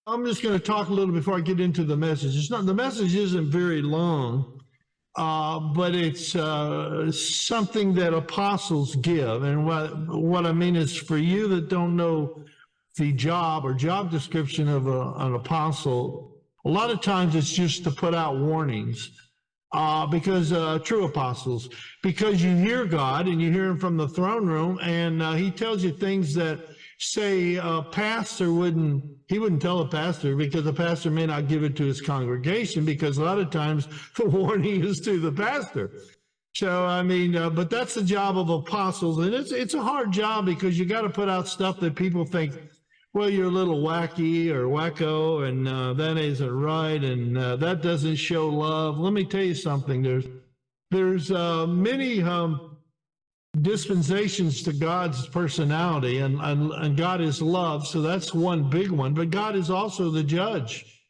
I'm just going to talk a little before I get into the message. The message isn't very long, but it's something that apostles give. And what I mean is, for you that don't know the job or job description of an apostle, a lot of times it's just to put out warnings. Because true apostles, because you hear God and you hear him from the throne room, and he tells you things that, say, a pastor wouldn't tell a pastor, because a pastor may not give it to his congregation, because a lot of times the warning is to the pastor. So, I mean, but that's the job of apostles, and it's a hard job, because you got to put out stuff that people think, well, you're a little wacky or wacko, and that isn't right, and that doesn't show love. Let me tell you something. There's many dispensations to God's personality, and God is love, so that's one big one. But God is also the judge.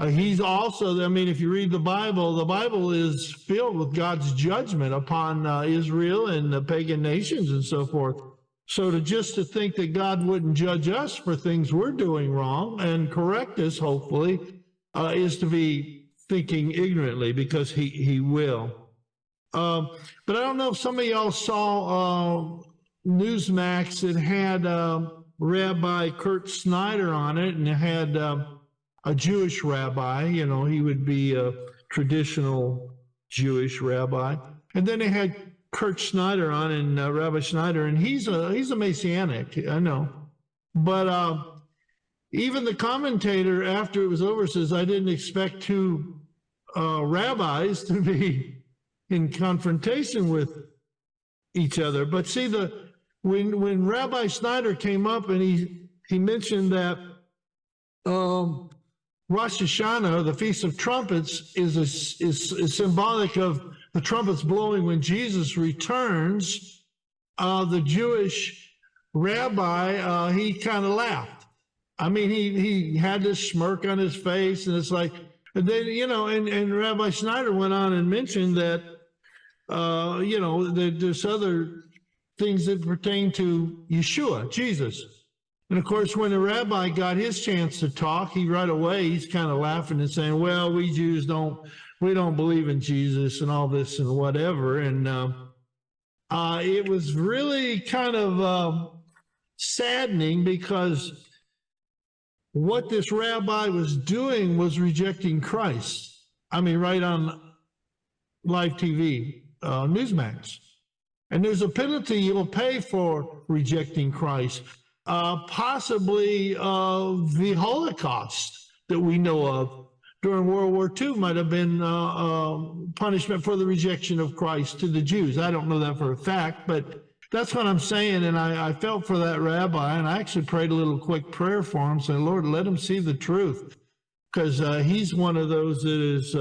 He's also, I mean, if you read the Bible is filled with God's judgment upon Israel and the pagan nations and so forth. So to think that God wouldn't judge us for things we're doing wrong and correct us, hopefully, is to be thinking ignorantly, because he will. But I don't know if some of y'all saw Newsmax. It had Rabbi Kurt Snyder on it, and it had a Jewish rabbi. You know, he would be a traditional Jewish rabbi. And then they had Kurt Snyder on, and Rabbi Snyder, and he's a Messianic, I know. But even the commentator, after it was over, says, I didn't expect two rabbis to be in confrontation with each other. But see, when Rabbi Snyder came up and he mentioned that Rosh Hashanah, the Feast of Trumpets, is symbolic of the trumpets blowing when Jesus returns, the Jewish rabbi, he kind of laughed. I mean, he had this smirk on his face, and it's like, and then, you know, and Rabbi Snyder went on and mentioned that, you know, there's other things that pertain to Yeshua, Jesus. And of course, when the rabbi got his chance to talk, he's kind of laughing and saying, well, we Jews we don't believe in Jesus and all this and whatever. And it was really kind of saddening, because what this rabbi was doing was rejecting Christ. I mean, right on live TV, Newsmax. And there's a penalty you'll pay for rejecting Christ. Possibly the Holocaust that we know of during World War II might have been punishment for the rejection of Christ to the Jews. I don't know that for a fact, but that's what I'm saying. And I felt for that rabbi, and I actually prayed a little quick prayer for him, saying, Lord, let him see the truth, because he's one of those that is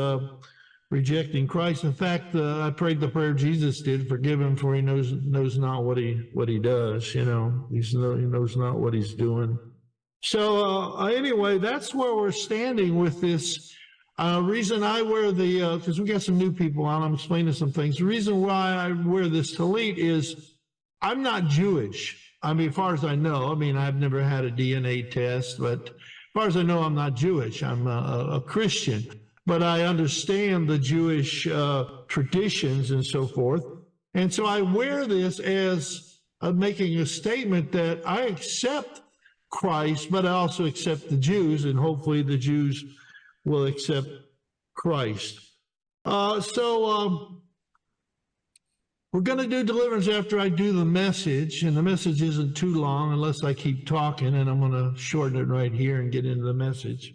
rejecting Christ. In fact, I prayed the prayer Jesus did: forgive him, for he knows not what he does. You know, he knows not what he's doing. So anyway, that's where we're standing with this. Reason I wear because we got some new people on, I'm explaining some things. The reason why I wear this tallit is I'm not Jewish. I mean, as far as I know, I mean, I've never had a DNA test, but as far as I know, I'm not Jewish. I'm a Christian. But I understand the Jewish traditions and so forth. And so I wear this as making a statement that I accept Christ, but I also accept the Jews, and hopefully the Jews will accept Christ. So we're going to do deliverance after I do the message, and the message isn't too long unless I keep talking, and I'm going to shorten it right here and get into the message.